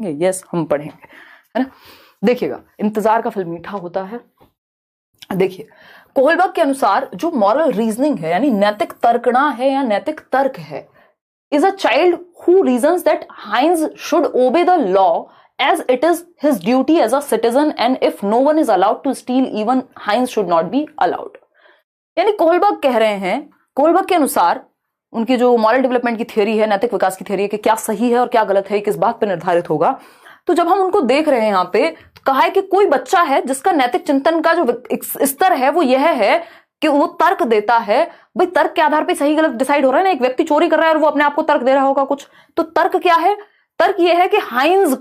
Yes हम पढ़ेंगे, है ना। देखिएगा, इंतजार का फल मीठा होता है। देखिए, कोहलबर्ग के अनुसार जो मॉरल रीजनिंग है यानी नैतिक तर्कना है या नैतिक तर्क है, is a child who reasons that Heinz should obey the law as it is his duty as a citizen and if no one is allowed to steal, even Heinz should not be allowed। यानी Kohlberg कह रहे हैं, Kohlberg के अनुसार उनकी जो moral development की theory है, नैतिक विकास की थियरी है कि क्या सही है और क्या गलत है, किस बात पर निर्धारित होगा। तो जब हम उनको देख रहे हैं यहाँ पे, तो कहा है कि कोई बच्चा है जिसका नैतिक चिंतन का जो स्तर है वो यह है कि वो तर्क देता है। भाई तर्क के आधार पे सही गलत डिसाइड हो रहा है ना। एक व्यक्ति चोरी कर रहा है और वो अपने आप को तर्क दे रहा होगा कुछ, तो तर्क क्या है? तर्क ये है कि हाइंज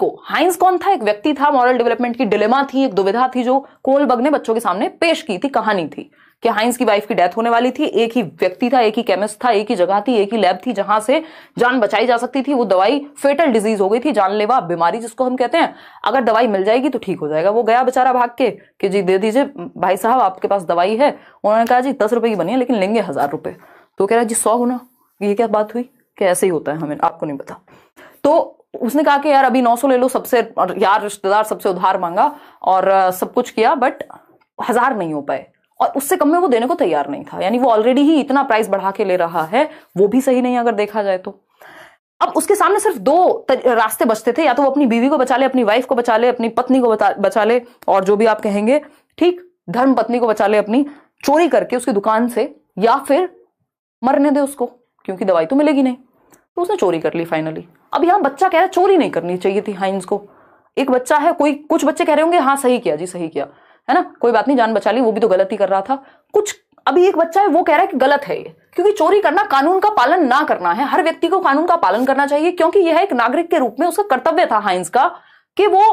कौन था? एक व्यक्ति था, मॉरल डेवलपमेंट की डिलेमा थी, एक दुविधा थी जो कोहलबर्ग ने बच्चों के सामने पेश की थी। कहानी थी कि हाइंज की वाइफ की डेथ होने वाली थी, एक ही व्यक्ति था, एक ही केमिस्ट था, एक ही जगह थी, एक ही लैब थी जहां से जान बचाई जा सकती थी। वो दवाई फेटल डिजीज हो गई थी, जानलेवा बीमारी जिसको हम कहते हैं, अगर दवाई मिल जाएगी तो ठीक हो जाएगा। वो गया बेचारा भाग के कि जी दे दीजिए भाई साहब, आपके पास दवाई है। उन्होंने कहा जी 10 रुपए की बनी है लेकिन लेंगे 1000 रुपए। तो कह रहा जी 100 गुना। ये क्या बात हुई कि ऐसे ही होता है, हमें आपको नहीं पता। तो उसने कहा कि यार अभी 900 ले लो सबसे, और यार रिश्तेदार सबसे उधार मांगा और सब कुछ किया, बट 1000 नहीं हो पाए और उससे कम में वो देने को तैयार नहीं था। यानी वो ऑलरेडी ही इतना प्राइस बढ़ा के ले रहा है, वो भी सही नहीं अगर देखा जाए तो। अब उसके सामने सिर्फ 2 रास्ते बचते थे, या तो वो अपनी बीवी को बचा ले, अपनी वाइफ को बचा ले, अपनी पत्नी को बचा ले, और जो भी आप कहेंगे ठीक, धर्म पत्नी को बचा ले अपनी, चोरी करके उसकी दुकान से, या फिर मरने दे उसको क्योंकि दवाई तो मिलेगी नहीं। तो उसने चोरी कर ली फाइनली। अब यहां बच्चा कह रहा है चोरी नहीं करनी चाहिए थी हाइंज को। एक बच्चा है, कुछ बच्चे कह रहे होंगे हाँ सही किया जी, सही किया, है ना, कोई बात नहीं, जान बचा ली, वो भी तो गलत ही कर रहा था। कुछ अभी एक बच्चा है वो कह रहा है कि गलत है ये, क्योंकि चोरी करना कानून का पालन ना करना है। हर व्यक्ति को कानून का पालन करना चाहिए, क्योंकि यह एक नागरिक के रूप में उसका कर्तव्य था हाइंज का कि वो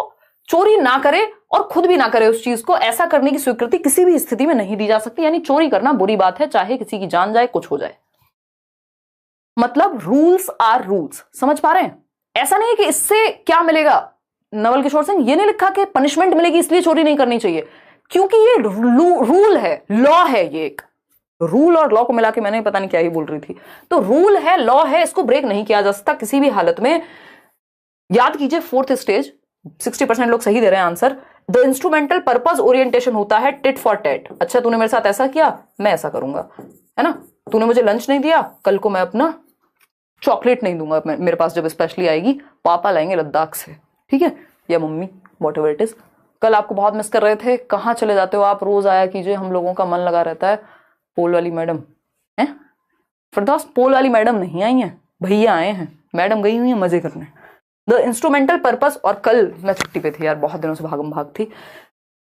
चोरी ना करे और खुद भी ना करे उस चीज को। ऐसा करने की स्वीकृति किसी भी स्थिति में नहीं दी जा सकती। यानी चोरी करना बुरी बात है, चाहे किसी की जान जाए, कुछ हो जाए। मतलब रूल्स आर रूल्स, समझ पा रहे हैं? ऐसा नहीं है कि इससे क्या मिलेगा। नवल किशोर सिंह, ये नहीं लिखा कि पनिशमेंट मिलेगी इसलिए चोरी नहीं करनी चाहिए, क्योंकि ये रूल है, लॉ है। ये एक रूल और लॉ को मिला के मैंने पता नहीं क्या ही बोल रही थी। तो रूल है, लॉ है, इसको ब्रेक नहीं किया जा सकता किसी भी हालत में। याद कीजिए 4th स्टेज, 60% लोग सही दे रहे हैं answer. The instrumental purpose orientation होता है टिट फॉर टैट। अच्छा तूने मेरे साथ ऐसा किया, मैं ऐसा करूंगा, है ना। तूने मुझे लंच नहीं दिया, कल को मैं अपना चॉकलेट नहीं दूंगा। मेरे पास जब स्पेशली आएगी, पापा लाएंगे लद्दाख से, ठीक है, या mummy, what ever it is. कल आपको बहुत मिस कर रहे थे, कहाँ चले जाते हो आप, रोज आया कीजिए, हम लोगों का मन लगा रहता है। पोल वाली मैडम है, फिरदौस पोल वाली मैडम नहीं आई है, भैया आए हैं, मैडम गई हुई है मजे करने। द इंस्ट्रूमेंटल पर्पस, और कल मैं छुट्टी पे थी यार, बहुत दिनों से भागम भाग थी।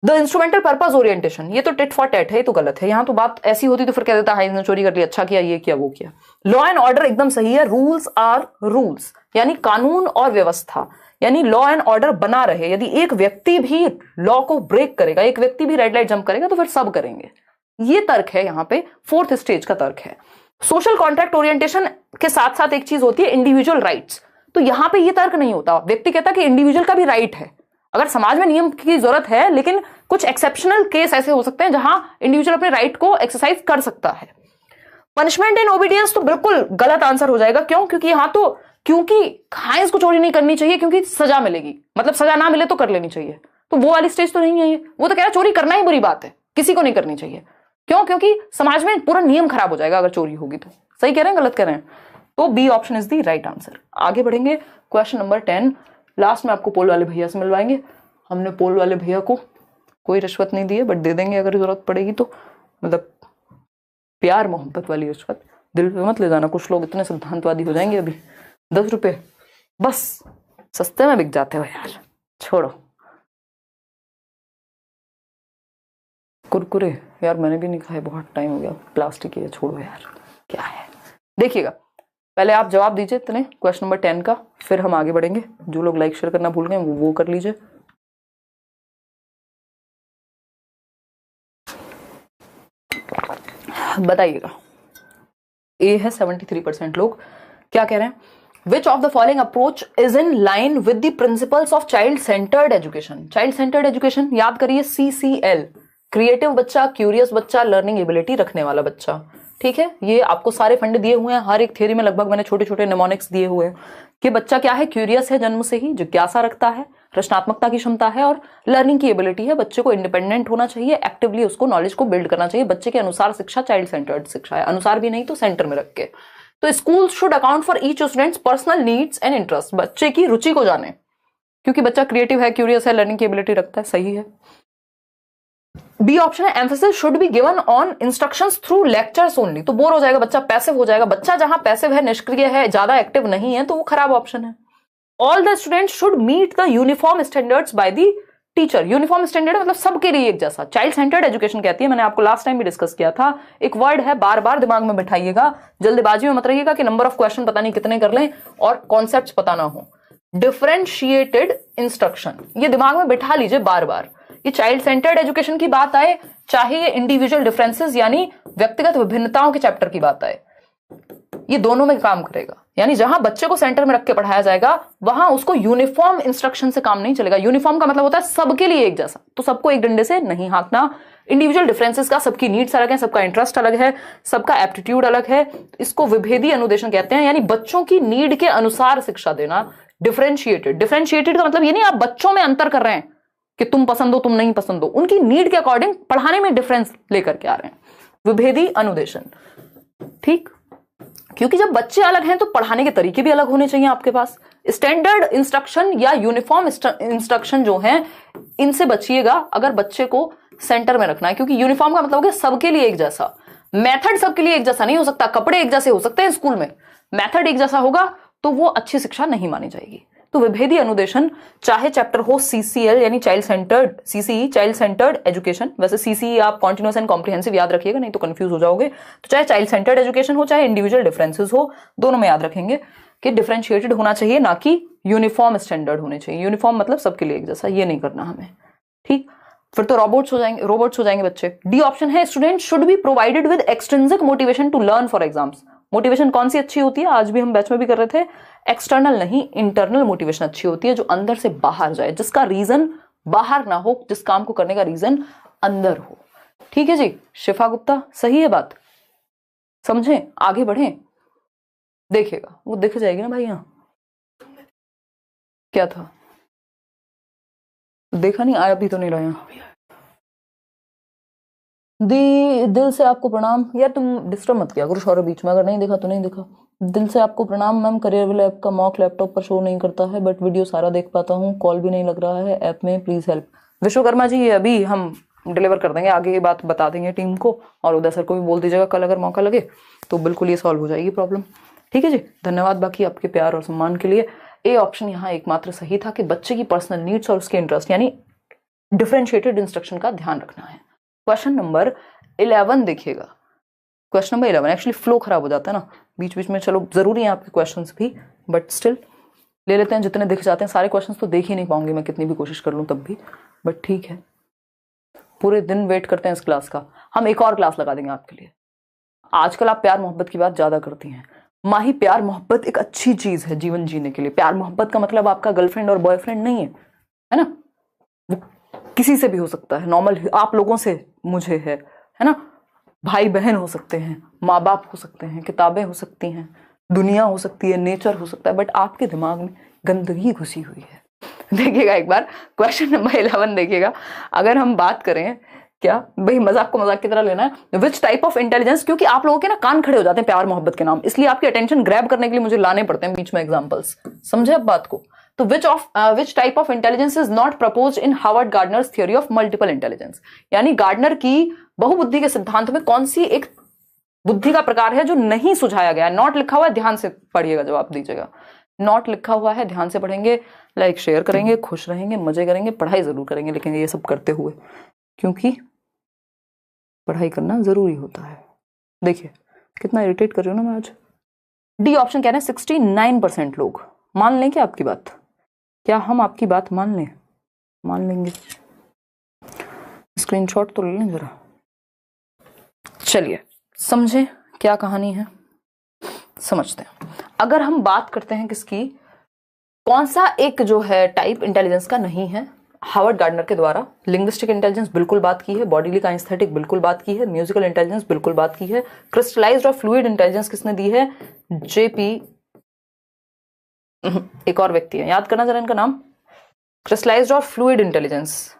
द इंस्ट्रूमेंटल पर्पस ओरिएंटेशन, ये तो टिट फॉर टैट है, ये तो गलत है। यहां तो बात ऐसी होती तो फिर कह देता हाइंज ने चोरी कर ली, अच्छा किया, ये किया, वो किया। लॉ एंड ऑर्डर एकदम सही है, रूल्स आर रूल्स, यानी कानून और व्यवस्था, यानी लॉ एंड ऑर्डर बना रहे। यदि एक व्यक्ति भी लॉ को ब्रेक करेगा, एक व्यक्ति भी रेड लाइट जंप करेगा, तो फिर सब करेंगे। ये तर्क है यहाँ पे, 4th स्टेज का तर्क है। सोशल कॉन्ट्रैक्ट ओरिएंटेशन के साथ साथ एक चीज होती है इंडिविजुअल राइट्स। तो यहां पे ये तर्क नहीं होता। व्यक्ति कहता कि इंडिविजुअल का भी राइट है, अगर समाज में नियम की जरूरत है, लेकिन कुछ एक्सेप्शनल केस ऐसे हो सकते हैं जहां इंडिविजुअल अपने राइट को एक्सरसाइज कर सकता है। पनिशमेंट एंड ओबीडियंस तो बिल्कुल गलत आंसर हो जाएगा। क्यों? क्योंकि यहां तो, क्योंकि हाइंज को चोरी नहीं करनी चाहिए क्योंकि सजा मिलेगी, मतलब सजा ना मिले तो कर लेनी चाहिए। तो वो वाली स्टेज तो नहीं है ये। वो तो कह रहा है चोरी करना ही बुरी बात है, किसी को नहीं करनी चाहिए। क्यों? क्योंकि समाज में पूरा नियम खराब हो जाएगा अगर चोरी होगी तो। सही कह रहे हैं, गलत कह रहे हैं? तो B option is the right answer. आगे बढ़ेंगे, क्वेश्चन नंबर 10 लास्ट में आपको पोल वाले भैया से मिलवाएंगे। हमने पोल वाले भैया को कोई रिश्वत नहीं दी है, बट दे देंगे अगर जरूरत पड़ेगी तो, मतलब प्यार मोहब्बत वाली रिश्वत, दिल पे मत ले जाना। कुछ लोग इतने सिद्धांतवादी हो जाएंगे अभी। 10 रुपए बस, सस्ते में बिक जाते हो यार, छोड़ो। कुरकुरे यार मैंने भी नहीं खाए, बहुत टाइम हो गया, प्लास्टिक की है, छोड़ो यार, क्या है। देखिएगा, पहले आप जवाब दीजिए इतने क्वेश्चन नंबर 10 का, फिर हम आगे बढ़ेंगे। जो लोग लाइक शेयर करना भूल गए वो कर लीजिए। बताइएगा। ए है 73% लोग। क्या कह रहे हैं? Which of the following approach is in line with the principles of child centred education. Child centred education याद करिए, CCL, क्रिएटिव बच्चा, क्यूरियस बच्चा, लर्निंग एबिलिटी रखने वाला बच्चा। ठीक है, ये आपको सारे फंडे दिए हुए हैं, हर एक थ्योरी में लगभग मैंने छोटे छोटे निमोनिक्स दिए हुए हैं कि बच्चा क्या है, क्यूरियस है जन्म से ही, जिज्ञासा रखता है, रचनात्मकता की क्षमता है और लर्निंग की एबिलिटी है। बच्चे को इंडिपेंडेंट होना चाहिए, एक्टिवली उसको नॉलेज को बिल्ड करना चाहिए। बच्चे के अनुसार शिक्षा चाइल्ड सेंटर्ड शिक्षा है, अनुसार भी नहीं तो सेंटर में रख के। तो school should account for each students personal needs and interest, बच्चे की रुचि को जाने, क्योंकि बच्चा क्रिएटिव है, क्यूरियस है, लर्निंग की एबिलिटी रखता है, सही है। बी ऑप्शन है emphasis should be given on instructions through lectures only, तो बोर हो जाएगा बच्चा, पैसिव हो जाएगा। बच्चा जहां पैसिव है, निष्क्रिय है, ज्यादा एक्टिव नहीं है, तो वो खराब ऑप्शन है। All the students should meet the uniform standards by the teacher, uniform standard मतलब सबके लिए एक जैसा, चाइल्ड सेंटर्ड एजुकेशन कहती है, मैंने आपको लास्ट टाइम भी डिस्कस किया था। एक वर्ड है, बार बार दिमाग में बिठाइएगा, जल्दबाजी में मत रहिएगा कि नंबर ऑफ क्वेश्चन पता नहीं कितने कर लें और कॉन्सेप्ट्स पता ना हो। डिफरेंशिएटेड इंस्ट्रक्शन, ये दिमाग में बिठा लीजिए बार बार। ये चाइल्ड सेंटर्ड एजुकेशन की बात आए, चाहे ये इंडिविजुअल डिफरेंसेस यानी व्यक्तिगत विभिन्नताओं के चैप्टर की बात आए, ये दोनों में काम करेगा। यानी जहां बच्चे को सेंटर में रख के पढ़ाया जाएगा, वहां उसको यूनिफॉर्म इंस्ट्रक्शन से काम नहीं चलेगा। यूनिफॉर्म का मतलब होता है सबके लिए एक जैसा, तो सबको एक डंडे से नहीं हाँकना। इंडिविजुअल डिफरेंसेस का, सबकी नीड्स अलग है, सबका इंटरेस्ट अलग है, सबका एप्टीट्यूड अलग है, इसको विभेदी अनुदेशन कहते हैं। यानी बच्चों की नीड के अनुसार शिक्षा देना। डिफरेंशिएटेड, डिफरेंशिएटेड का मतलब ये नहीं आप बच्चों में अंतर कर रहे हैं कि तुम पसंद हो तुम नहीं पसंद हो, उनकी नीड के अकॉर्डिंग पढ़ाने में डिफरेंस लेकर के आ रहे हैं, विभेदी अनुदेशन। ठीक, क्योंकि जब बच्चे अलग हैं तो पढ़ाने के तरीके भी अलग होने चाहिए आपके पास। स्टैंडर्ड इंस्ट्रक्शन या यूनिफॉर्म इंस्ट्रक्शन जो हैं, इनसे बचिएगा अगर बच्चे को सेंटर में रखना है, क्योंकि यूनिफॉर्म का मतलब हो गया सबके लिए एक जैसा। मेथड सबके लिए एक जैसा नहीं हो सकता, कपड़े एक जैसे हो सकते हैं स्कूल में, मेथड एक जैसा होगा तो वो अच्छी शिक्षा नहीं मानी जाएगी। तो विभेदी अनुदेशन, चाहे चैप्टर हो सीसीएल यानी child centred, CCE child centred education, वैसे सीसीई आप कॉन्टिन्यूअस एंड कॉम्प्रिहेंसिव याद रखिएगा, नहीं तो कंफ्यूज हो जाओगे। तो चाहे चाइल्ड सेंटर्ड एजुकेशन हो, चाहे इंडिविजुअल डिफरेंसेस हो, दोनों में याद रखेंगे कि डिफरेंशिएटेड होना चाहिए, ना कि यूनिफॉर्म स्टैंडर्ड होने चाहिए। यूनिफॉर्म मतलब सबके लिए एक जैसा, ये नहीं करना हमें। ठीक, फिर तो रोबोट्स हो जाएंगे बच्चे। डी ऑप्शन है student should be provided with extrinsic motivation to learn for exams. Motivation कौन सी अच्छी होती है, आज भी हम बैच में भी कर रहे थे, एक्सटर्नल नहीं इंटरनल मोटिवेशन अच्छी होती है, जो अंदर से बाहर जाए, जिसका रीजन बाहर ना हो, जिस काम को करने का रीजन अंदर हो। ठीक है जी, शिफा गुप्ता, सही है बात, समझें, आगे बढ़ें। देखिएगा वो दिख जाएगी ना भाई, यहां क्या था, देखा नहीं, आया भी तो नहीं रहा। दिल से आपको प्रणाम, यार तुम डिस्टर्ब मत किया करो शौर्य बीच में, अगर नहीं देखा तो नहीं देखा। दिल से आपको प्रणाम मैम। करियर लैब का मॉक लैपटॉप पर शो नहीं करता है, बट वीडियो सारा देख पाता हूँ, कॉल भी नहीं लग रहा है ऐप में, प्लीज हेल्प। विश्वकर्मा जी, ये अभी हम डिलीवर कर देंगे, आगे ये बात बता देंगे टीम को, और उदय सर को भी बोल दीजिएगा, कल अगर मौका लगे तो बिल्कुल ये सॉल्व हो जाएगी प्रॉब्लम। ठीक है जी, धन्यवाद बाकी आपके प्यार और सम्मान के लिए। ए ऑप्शन यहाँ एकमात्र सही था कि बच्चे की पर्सनल नीड्स और उसके इंटरेस्ट यानी डिफरेंशिएटेड इंस्ट्रक्शन का ध्यान रखना है। क्वेश्चन नंबर 11 देखिएगा, क्वेश्चन नंबर 11, एक्चुअली फ्लो खराब हो जाता है ना बीच बीच में, चलो जरूरी है आपके क्वेश्चंस भी, बट स्टिल ले लेते हैं जितने दिख जाते हैं। सारे क्वेश्चंस तो देख ही नहीं पाऊंगी मैं, कितनी भी कोशिश कर लूं तब भी, बट ठीक है, पूरे दिन वेट करते हैं इस क्लास का, हम एक और क्लास लगा देंगे आपके लिए। आजकल आप प्यार मोहब्बत की बात ज्यादा करती हैं, माही प्यार मोहब्बत एक अच्छी चीज है जीवन जीने के लिए। प्यार मोहब्बत का मतलब आपका गर्लफ्रेंड और बॉयफ्रेंड नहीं है ना, वो किसी से भी हो सकता है, नॉर्मल आप लोगों से मुझे है ना, भाई बहन हो सकते हैं, माँ बाप हो सकते हैं, किताबें हो सकती हैं, दुनिया हो सकती है, नेचर हो सकता है, बट आपके दिमाग में गंदगी घुसी हुई है। देखिएगा एक बार क्वेश्चन नंबर 11 देखिएगा। अगर हम बात करें, क्या भाई मजाक को मजाक की तरह लेना है, विच टाइप ऑफ इंटेलिजेंस, क्योंकि आप लोगों के ना कान खड़े हो जाते हैं प्यार मोहब्बत के नाम, इसलिए आपकी अटेंशन ग्रैब करने के लिए मुझे लाने पड़ते हैं बीच में एग्जांपल्स, समझे अब बात को। तो which type of intelligence is not proposed in Harvard Gardner's theory of multiple intelligence, यानी गार्डनर की बहुबुद्धि के सिद्धांत में कौन सी एक बुद्धि का प्रकार है जो नहीं सुझाया गया। नॉट लिखा हुआ है, ध्यान से पढ़िएगा, जवाब दीजिएगा। नॉट लिखा हुआ है, ध्यान से पढ़ेंगे, लाइक शेयर करेंगे, खुश रहेंगे, मजे करेंगे, पढ़ाई जरूर करेंगे, लेकिन ये सब करते हुए, क्योंकि पढ़ाई करना जरूरी होता है। देखिए कितना इरिटेट कर रही हूं ना मैं आज। डी ऑप्शन कह रहे हैं 69% लोग। मान लें क्या आपकी बात, क्या हम आपकी बात मान लें? मान लेंगे, स्क्रीनशॉट तो ले लें जरा। चलिए समझे क्या कहानी है, समझते हैं। अगर हम बात करते हैं किसकी, कौन सा एक जो है टाइप इंटेलिजेंस का नहीं है, हावर्ड गार्डनर के द्वारा। लिंग्विस्टिक इंटेलिजेंस बिल्कुल बात की है, बॉडीली काइनेस्थेटिक बिल्कुल बात की है, म्यूजिकल इंटेलिजेंस बिल्कुल बात की है, क्रिस्टलाइज्ड और फ्लूइड इंटेलिजेंस किसने दी है? जेपी, एक और व्यक्ति है, याद करना जरा इनका नाम। क्रिस्टलाइज्ड और फ्लूइड इंटेलिजेंस